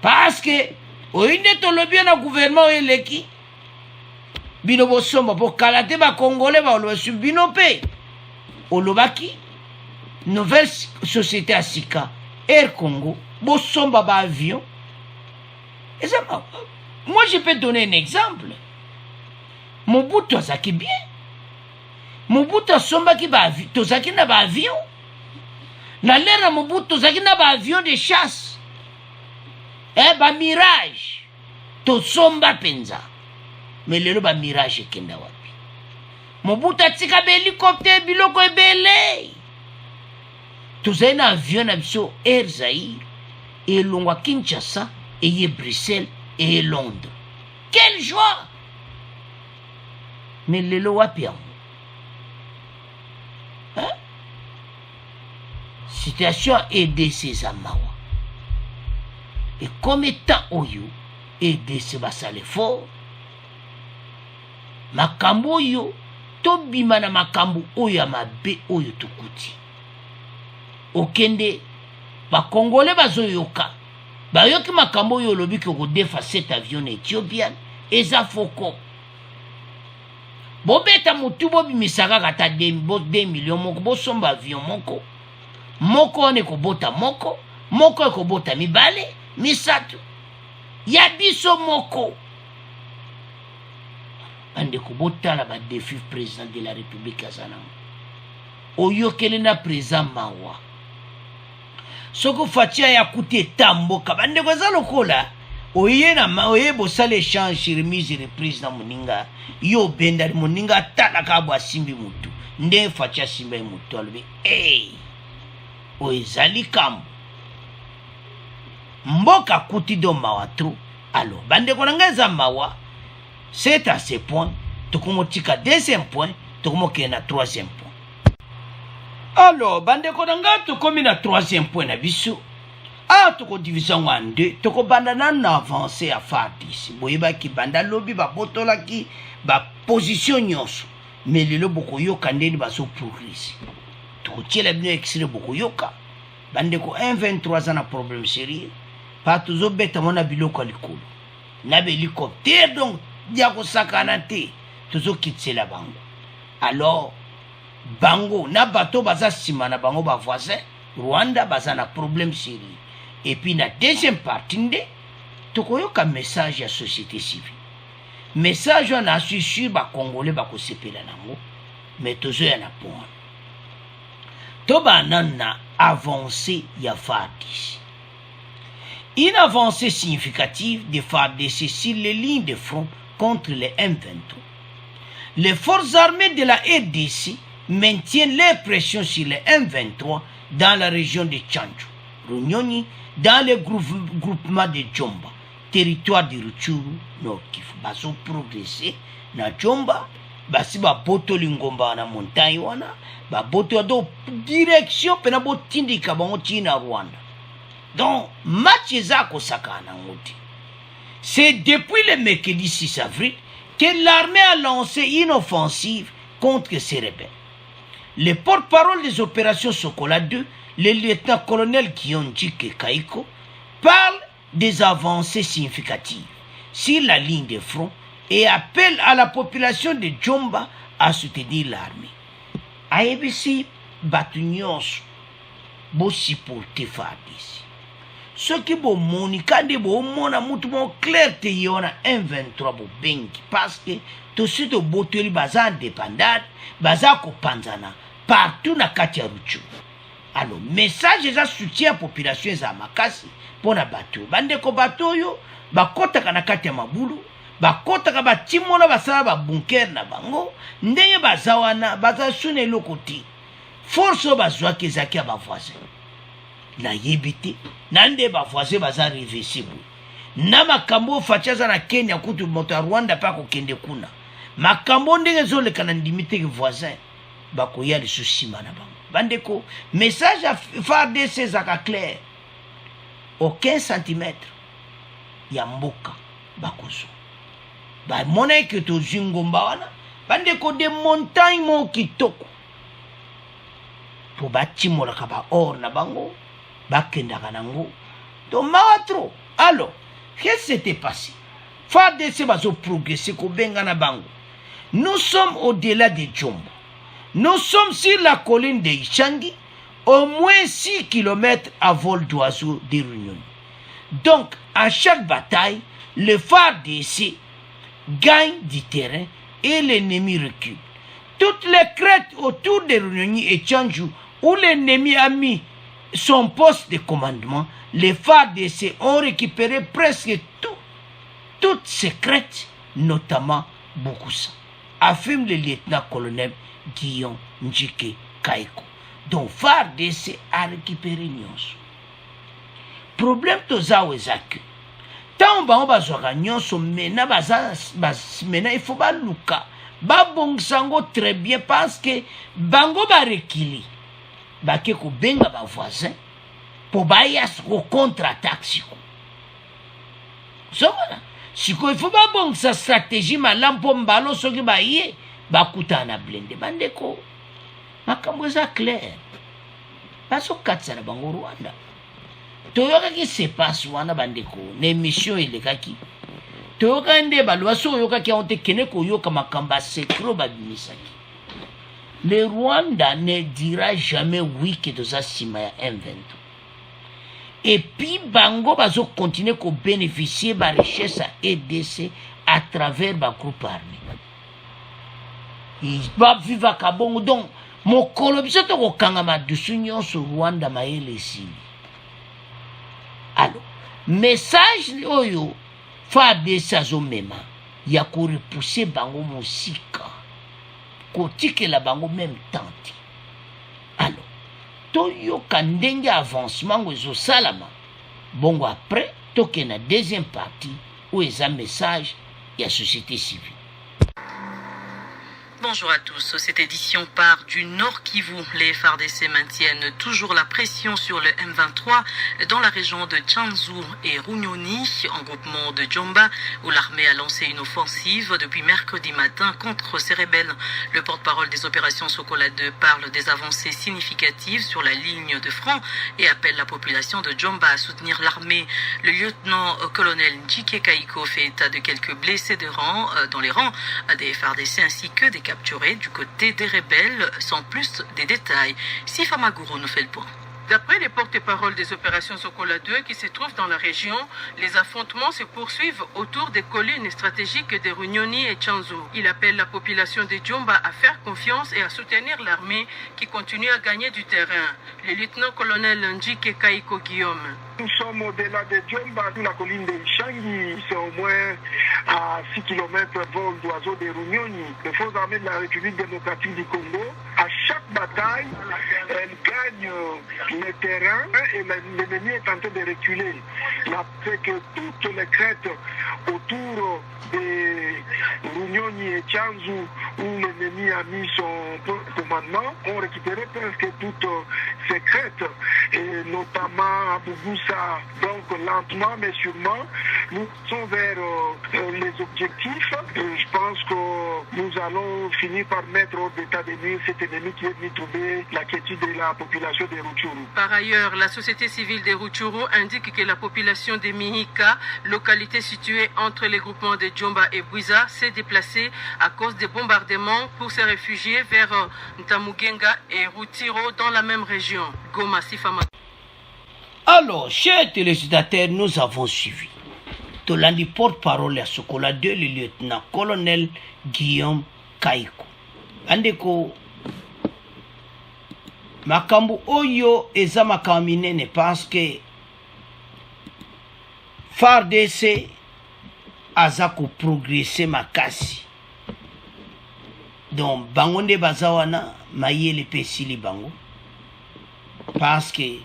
Parce que oinde to lobi na gouvernement eleki. Bino bosomba po kalate ba congolais ba oloba subino pe. Olobaki nouvelle société à Sika. Air Congo, bosomba ba avion. Et ça, moi je peux donner un exemple. Mobutu azaki bien. Mobutu somba ki ba avion, tozaki na ba avion. Na lera Mobutu tozaki na ba avion de chasse. Ba Mirage. To somba penza. Mais lelo ba Mirage kenda wapi. Mobutu atika ba hélicoptère biloko ebele. Tous un avion avion Air Zaïre et Longwa Kinshasa et Bruxelles et Londres. Quelle joie! Mais le loapiam. Hein? Situation aider ces amawa. Et comme étant oyo aider ces basale fort. Makambo yo to bimana makambo oyo mabe oyo tukuti. Okende ba congolais bazoyoka bayoki makambo yo lobi ko defa cet avion éthiopienne eza foko bobeta mutu bobimisaka kata 2 millions moko bosomba avion moko ne ko bota moko ko bota mibale misatu ya biso moko ande ko bota la ba défi président de la République azana oyokele na président mawa. Soko fatia ya kuti tamboka bande kwa lokola oye na oye bosale échange remise reprise na muninga yo benda muninga tala ka bwa simbi mutu nde fatia simba mutu albi oye zali kambo mboka kuti do mawa tro. Alors bande ko ngeza mawa c'est à ce point tokomotika deuxième point tokomoke na troisième point. Alors, bande konanga to komi na troisième point na biso. Toko division en 2, toko banda na avancer à Fardis. Boyeba ki banda lobi ba botola ki ba position nyonso. Mais lelo boko yo kandeni ba so progresser. tokotiela bino extrait bokoyoka bandeko M23 ana problème sérieux pa tozobeta mona biloko ya likolo na hélicoptère donc dia kosakana te tozokitsela bango alors bango na bato baza nsima na bango bavoisin Rwanda baza na problème sérieux et puis na deuxième partie nde tokoyoka message ya société civile message wana asui sur bakongolais bakosepela nango mais tozoya na point tobana na avancée ya FARDC. Une avancée significative de FARDC sur les lignes de front contre les M23. Les forces armées de la RDC maintiennent leur pression sur les M23 dans la région de Tchanju, Runyoni, dans le groupement de Djomba, territoire de Rutshuru, Nord Kivu. Baso progresser na Djomba, basi ba boto lingomba na montagne wana, ba boto do direction pena bo tindika bango tina Rwanda. Donc, match ezako sakana ngoti. C'est depuis le mercredi 6 avril que l'armée a lancé une offensive contre ces rebelles. Le porte-parole des opérations Sokola 2, le lieutenant-colonel Guillaume Djike Kaiko, parle des avancées significatives sur la ligne de front et appelle à la population de Djomba à soutenir l'armée. AEBC Batunyos bo supporter FARDC. Ce qui bo monika de bo mona mutu mo clair te yona M23 bo bengi parce que to suite au botori baza indépendant baza ko panzana partout na kati ya Rutshuru. Alors message za soutien population za makasi pona bato bande ko bato yo bakota na kati ya mabulu bakota ka batimona basala ba bunker na bango ndenge bazawana baza sune lokoti force bazwa kezaki ya bavoisin na yebite nande bavoisin baza réversible na makambo fachaza na Kenya kutu moto Rwanda pa ko kende kuna makambo ndenge zoleka na ndimite ke voisin bakoya le souci na bango bandeko message à FARDC zaka clair aucun centimètre ya mboka bakozo ba mona ke to zingomba wana bandeko de montagne mo kitoko po batimola ka ba or na bango bakenda kanango to matro. Alors qu'est-ce qui s'était passé? FARDC bazo progresser ko benga na bango. Nous sommes au-delà de Djomba. Nous sommes sur la colline de Ichangi, au moins 6 km à vol d'oiseau de Réunion. Donc, à chaque bataille, le FARDC gagne du terrain et l'ennemi recule. Toutes les crêtes autour de Réunion et Tchanju, où l'ennemi a mis son poste de commandement, les FARDC ont récupéré presque toutes ces crêtes, notamment Bokusa, affirme le lieutenant-colonel Guillaume Djike Kaiko. Donc FARDC a récupéré nyonso. Problème tozawe zake. Tant bango bazwaka nyonso mena mena il faut baluka. Babongsango très bien parce que bango barekili. Bake ko benga ba voisin po baya ko contre-attaque siko. Soko siko il faut babongsa stratégie malampo mbalo soki baye bakuta na blende bandeko. Makambo za clair. Baso katsa na bango Rwanda. Toyoka ki se passe wana bandeko. Ne mission elekaki. Toyoka nde balwa so yoka ki onte kene ko yoka makamba secret babimisaki. Le Rwanda ne dira jamais oui que de ça simaya M23. Et puis bango bazo continuer ko bénéficier ba richesse à EDC à travers ba groupe armé. Il va vivre à Kabongo donc mon colobisé to kangama dusu nyonso Rwanda maele si. Alors message oyo FARDC azo mema ya ko repousser bango musika. Kotike la bango même tante. Alors, toyo kandenge avancement ozo salama. Bongo après, toke na deuxième partie où est un message ya société civile. Bonjour à tous. Cette édition part du Nord Kivu. Les FARDC maintiennent toujours la pression sur le M23 dans la région de Tchanzu et Runyoni, en groupement de Djomba, où l'armée a lancé une offensive depuis mercredi matin contre ces rebelles. Le porte-parole des opérations Sokola 2 parle des avancées significatives sur la ligne de front et appelle la population de Djomba à soutenir l'armée. Le lieutenant-colonel Njike Kaiko fait état de quelques blessés dans les rangs des FARDC ainsi que des capturés du côté des rebelles, sans plus des détails. Sifa Maguru nous fait le point. D'après les porte-paroles des opérations Sokola 2 qui se trouvent dans la région, les affrontements se poursuivent autour des collines stratégiques de Runyoni et Tchanzu. Il appelle la population de Djomba à faire confiance et à soutenir l'armée qui continue à gagner du terrain. Le lieutenant-colonel Njike Kaiko Guillaume. Nous sommes au-delà de Djomba, sur la colline de Ishangi, c'est au moins à 6 km vol d'oiseau de Runyoni. Les forces armées de la République démocratique du Congo, à chaque bataille, elles gagnent le terrain et l'ennemi est en train de reculer. Là, c'est que toutes les crêtes autour de Runyoni et Tchanzu, où l'ennemi a mis son commandement, ont récupéré presque toutes ces crêtes, et notamment à Bougoussa. Donc lentement mais sûrement, nous sommes vers les objectifs. Je pense que nous allons finir par mettre hors d'état de nuire cet ennemi qui est venu trouver la quiétude de la population de Rutshuru. Par ailleurs, la société civile de Rutshuru indique que la population de Mihika, localité située entre les groupements de Djomba et Bwiza, s'est déplacée à cause des bombardements pour se réfugier vers Ntamugenga et Rutiro dans la même région. Goma Sifama. Alors, chers téléspectateurs, nous avons suivi Tolandi porte-parole à Sokola 2, le lieutenant-colonel Guillaume Kaiko. Andeko makambu oyo eza makambu minene parce que FARDC aza ko progresser makasi. Donc bango nde baza wana mayele pe sili bango parce que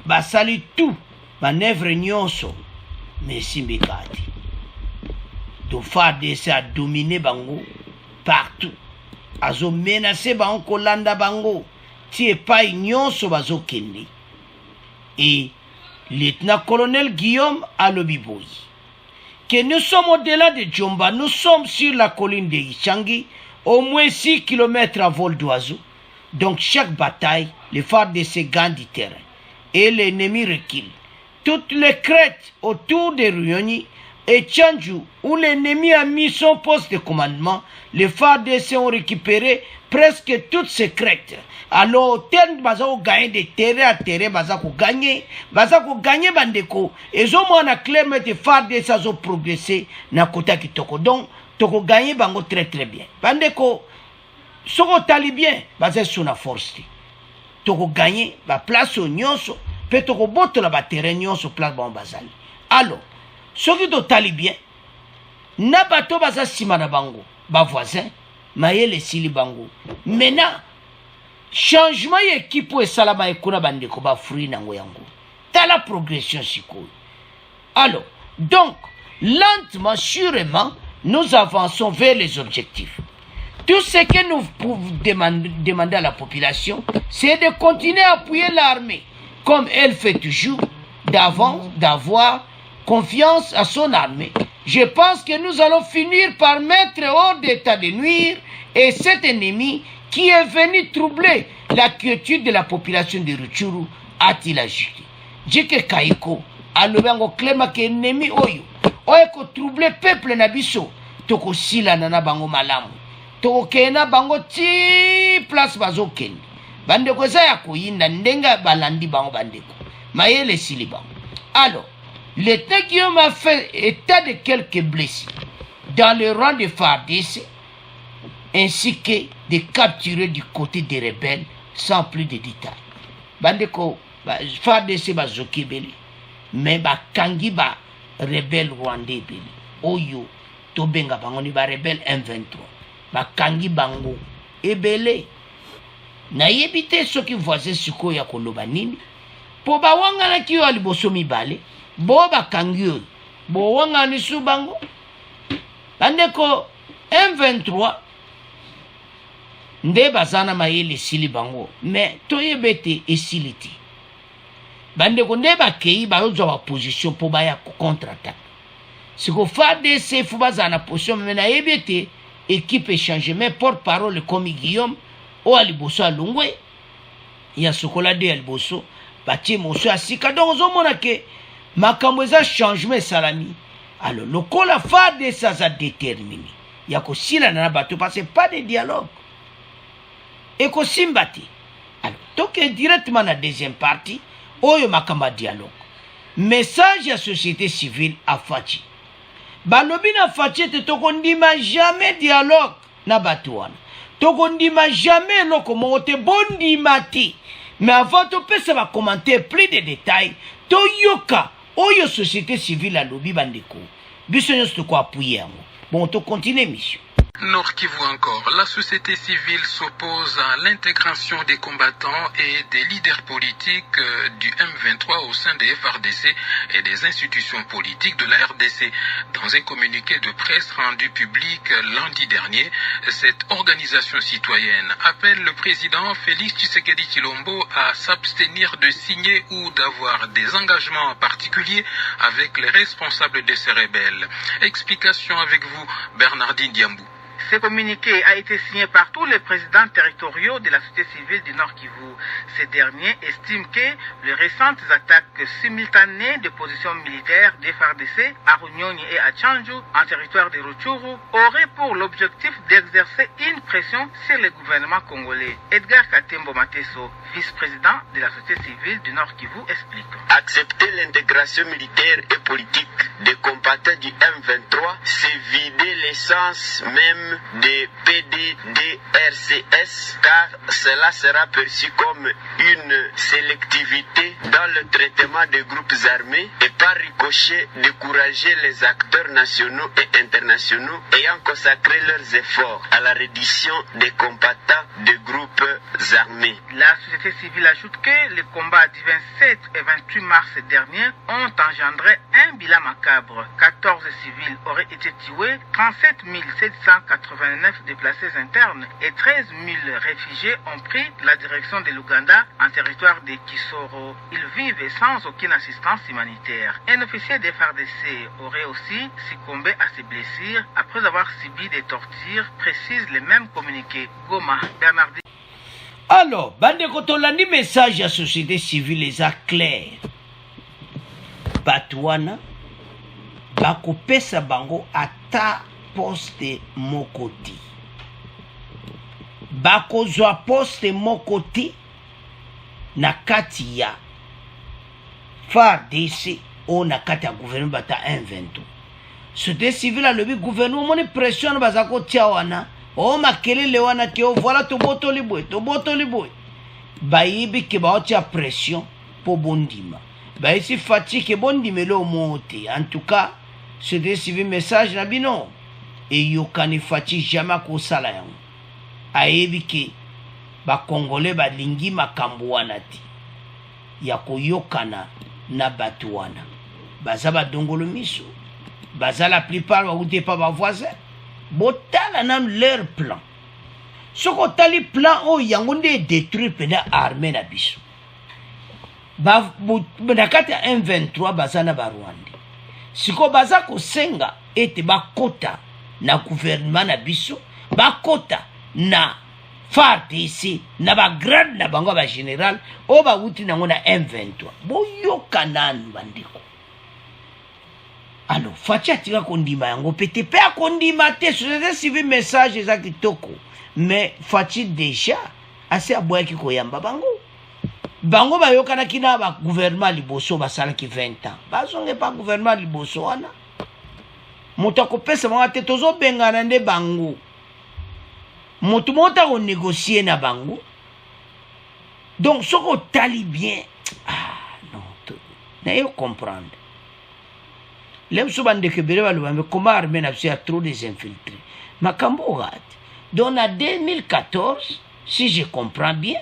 basali tout manœuvre nyonso mais simbekati. Donc FARDC a dominé bango partout. Azo menacé bango kolanda bango ti epai nyonso bazo kende. Et lieutenant-colonel Guillaume Alobiboy que nous sommes au-delà de Djomba, nous sommes sur la colline de Ishangi, au moins 6 km à vol d'oiseau. Donc chaque bataille, les FARDC gagnent du terrain et l'ennemi recule. Toutes les crêtes autour de Runyoni et Tchanzu, où l'ennemi a mis son poste de commandement, les FARDC ont récupéré presque toutes ces crêtes. Alors, tel bazako gagner de terrain à terrain, bazako gagner bandeko. Et zo mo na clé de FARDC a progressé na kota kitoko. Donc, toko gagner bango très très bien. Bandeko, soko tali bien, bazé sous na force. Toko gagner ba place au nyonso, pe toko boto la ba terrain nyonso place ba bazali. Alors, soki to tali bien, na bato baza sima na bango, ba voisin, mayele sili bango. Maintenant, changement équipe et salama ekuna bandeko ba fruit nango yango. T'as la progression sikoy. Alors, donc, lentement, sûrement, nous avançons vers les objectifs. Tout ce que nous pouvons demander à la population, c'est de continuer à appuyer l'armée, comme elle fait toujours, d'avoir confiance à son armée. Je pense que nous allons finir par mettre hors d'état de nuire et cet ennemi qui est venu troubler la quiétude de la population de Rutshuru a-t-il ajouté. Jike Kaiko, alobango klema ke ennemi oyo ko troubler peuple na biso, toko sila na bango malamu. Toko kena bango ti place bazo kende. Bandeko za ya koyinda ndenga balandi bango bandeko. Mayele sili bango. Alors, l'État qui m'a fait état de quelques blessés dans le rang de FARDC ainsi que de capturer du côté des rebelles sans plus de détails. Bandeko, FARDC bazoki beli, mais kangi ba rebelle rwandais beli. Oyo, tobenga bango ni ba rebelle M23. Kangi bango ebele. Na yebite soki voisin siko ya koloba nini. Po ba wangana kiyo aliboso mibale, bo ba kangi oyo. Bo wangani su bango. Bandeko, M23 nde bazana mayele sili bango mais toyebe te esili te bandeko nde bakei bayozwa baposition mpo baya contre-attaque siko FARDC fu bazala na position me nayebi ete équipe échange mais porte-parole komi Guillaume oyo aliboso alongwe ya sokola de ya liboso batie moso ya sika donc ozomona ke makambo eza changement esalami alors lokola FARDC aza déterminé ya kosilana na bato parce que pas de dialogue ekosimba te alors toke directement na deuxième partie oyo makambo ya dialogue message ya société civile afaci balobi na faci ete tokondima jamais dialogue na bato wana tokondima jamais eloko moko te bondima te mais avant topesa bacommentaire plus de détails toyoka oyo société civile alobi bandeko biso nyonso tokoapuye yango bon tocontinue mission. Nord Kivu encore, la société civile s'oppose à l'intégration des combattants et des leaders politiques du M23 au sein des FARDC et des institutions politiques de la RDC. Dans un communiqué de presse rendu public lundi dernier, cette organisation citoyenne appelle le président Félix Tshisekedi Tshilombo à s'abstenir de signer ou d'avoir des engagements particuliers avec les responsables de ces rebelles. Explication avec vous, Bernardine Diambou. Ce communiqué a été signé par tous les présidents territoriaux de la société civile du Nord Kivu. Ces derniers estiment que les récentes attaques simultanées de positions militaires des FARDC à Runyonyi et à Tchanzu, en territoire de Rutshuru, auraient pour l'objectif d'exercer une pression sur le gouvernement congolais. Edgar Katembo Mateso, vice-président de la société civile du Nord Kivu, explique. Accepter l'intégration militaire et politique des combattants du M23, c'est vider l'essence même des PDDRCS, car cela sera perçu comme une sélectivité dans le traitement des groupes armés et par ricochet décourager les acteurs nationaux et internationaux ayant consacré leurs efforts à la reddition des combattants des groupes armés. La société civile ajoute que les combats du 27 et 28 mars dernier ont engendré un bilan macabre. 14 civils auraient été tués, 37 789 déplacés internes et 13 000 réfugiés ont pris la direction de l'Ouganda en territoire de Kisoro. Ils vivent sans aucune assistance humanitaire. Un officier des FARDC aurait aussi succombé à ses blessures après avoir subi des tortures, précise le même communiqué. Goma, Bernardine. Alors, bandeko tolandi message à société civile les a clair. Batouana, bakopesa bango ata poste mokoti. Bakozwa poste mokoti na kati ya FARDC o na kati ya gouvernement bata 1-22. Société civile a lebi gouvernement moni pression bazako tia wana. O makelele wana ke o voilà to boto libwe. Bayibi ke ba tia pression po bondima. Bayisi fatigue bondimelo monte. En tout cas, société civile message na bino. Et yokani fati jamais kosala yango ayebi ke ba congolais ba lingi makambo wana ti ya koyokana na batu wana baza ba dongolo miso baza la plupart ba uté pa ba voisin botala na leur plan soko tali plan o yango nde détruire pena armée na biso ba nakati ya M23 baza na ba Rwanda siko baza kosenga ete bakota na gouvernement na biso bakota na FARDC na ba grade na bango ba général o ba wuti nango na M23 boyoka nanu bandiko alors fachi atika kondima yango pete pe akondima te société civile message za kitoko mais fachi déjà assez aboyaki koyamba bango bayokana kina ba gouvernement liboso basalaki 20 ans bazonge pa gouvernement liboso wana moto akopesa bango te tozobengana nde bango moto mota ko négocier na bango donc soko tali bien non na yo comprendre les so bande ke bere balu bambe comment armée na a trop des infiltrés makambo gat donc en 2014 si je comprends bien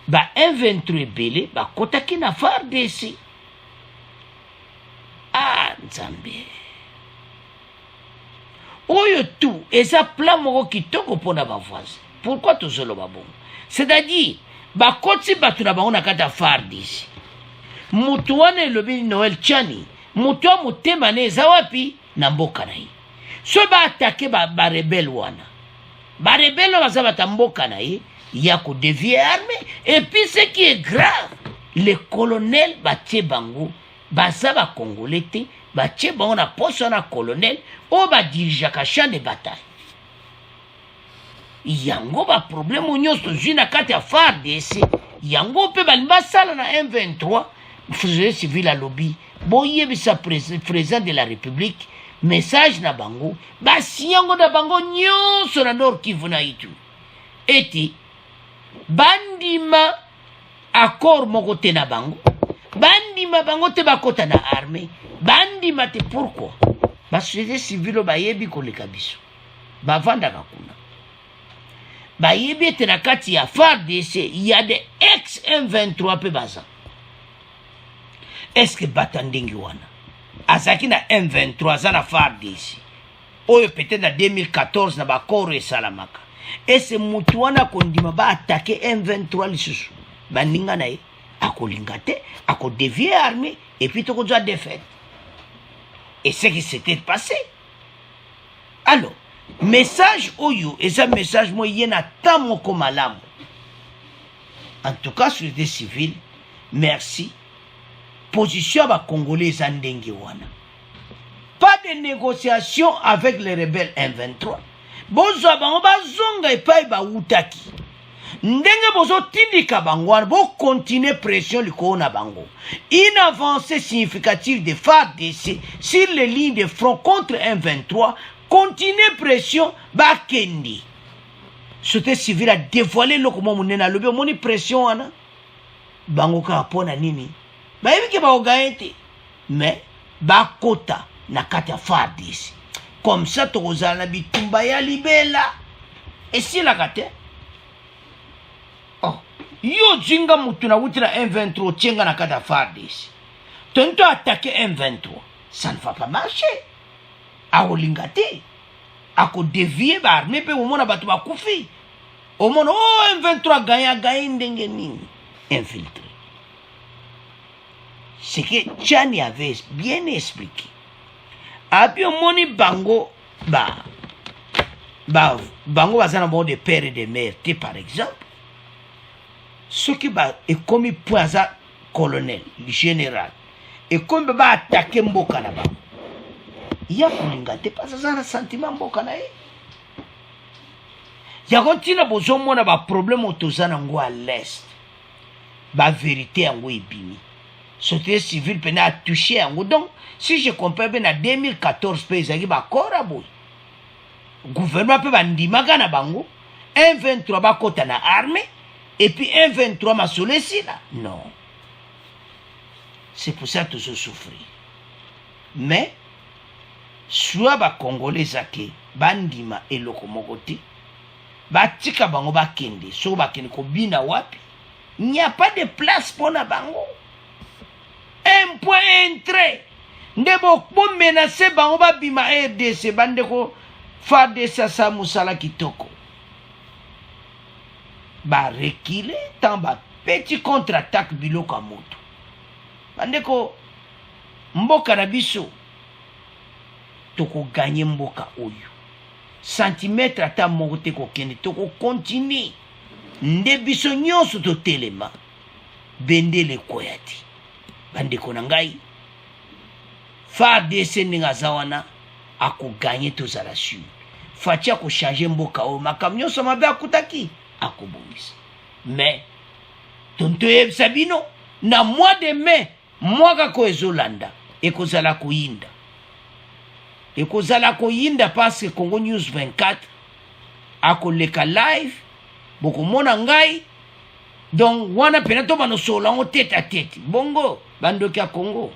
ba M23 belé ba kotaki na FARDC nzambe oyo tout eza plan moko kitoko mpona bavoisin. Pourquoi tozoloba bongo? C'est-à-dire bakoti bato na bango na kati ya FARDC. Mutu wana elobi Noel Chani, mutu wa motema ne eza wapi? Na mboka na ye. So baatake barebele wana, barebele baza bata mboka na ye ya kodevie armé. Et puis ce qui est grave, les colonels batie bango baza bakongole te, batie bango na poste wana colonel oyo badirijaka champ de bataille. Yango ba problème nyonso tozwi na kati ya FARDC, yango mpe basala na M23. Société civile alobi boyebisa président de la République message na bango basiyango na bango nyonso na Nord Kivu na Ituri eti bandima accord moko te na bango, bandima bango te bakota na armée, bandima te. Pourquoi? Ba société civile bayebi koleka biso bavandaka kuna, bayebi ete na kati ya FARDC il y a des ex-M23 pe baza. Est-ce que batandingi wana azaki na M23 za na FARDC oyo peut-être na 2014 na bakoro esalamaka? Ese mutu wana kondima ba attaquer M23 lisusu baninga na ye akolinga te, akodevier armée et puis tokozwa défaite. Et ce qui s'était passé. Alors message oyo eza message mo yena tamo ko malamu. En tout cas société civile, merci. Position à Congolais Zandenge wana. Pas de négociation avec les rebelles M23. Bozo bango bazonga epai ba utaki. Ndenge bozo tindika bango wana bo continuer pression liko na bango. Une avancée significative de FARDC sur les lignes de front contre M23, continuer pression ba kendi. Société civile a dévoilé le comment monena lobi moni pression wana. Bango ka pona nini? Bayebi ke baogaye te, mais bakota na kati ya FARDC. Comme ça tokozala na bitumba ya libela esilaka te. Oh, yo jinga mutu na wuti na M23 otienga na kati ya FARDC, tonto attaquer M23, ça ne va pas marcher. Aolinga te, ako dévier ba armée pe omona bato bakufi, omona oh M23 gagne ndenge nini infiltré. Ce que Chani avait bien expliqué. Abi moni bango bango bazana bon de père et de mère, par exemple. Ce qui est comme point ça colonel, le général. Et comme ba attaquer mboka na bango. Il y a kulinga te pas ça un sentiment mboka na ye. Ya continue bozo mona ba problème otozana ngo à l'est. Ba vérité ngo ebimi. Société civile peut a touché en donc si je compare bien à 2014 pays qui ba koraboy gouvernement peut bandimaka na bango M23 ba kota na armée et puis M23 ma solesi là non, c'est pour ça que je souffre. Mais soit ba congolais zake bandima et lokomokoti ba tika bango ba kende so ba kende ko bina wapi, il n'y a pas de place pour na bango. Un point entré. Ndebo bon menacer bango ba bima RDC bandeko FARDC sa musala kitoko. Ba reculer tant ba petit contre-attaque biloko moto. Bandeko mboka na biso toko gagner mboka oyo. Centimètre ata moko te ko kende toko continuer. Nde biso nyonso to telema. Bendele koyati. Bandeko na ngai FARDC ninga zawana ako gagner tozala sur fatia ko changer mboka o makamnyo so mabe akutaki akobomisa. Mais tonto sabino na mois de mai mwaka ko ezolanda ekozala koyinda parce que Congo News 24 ako leka live boko mona ngai donc wana pena to bano sola ngo tête à tête bongo bando kia Congo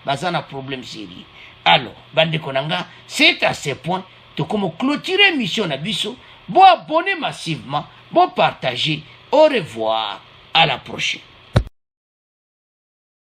bazana problème sérieux. Alors bande konanga c'est à ce point to comme clôturer mission na biso, bon abonner massivement, bon partager. Au revoir, à la prochaine.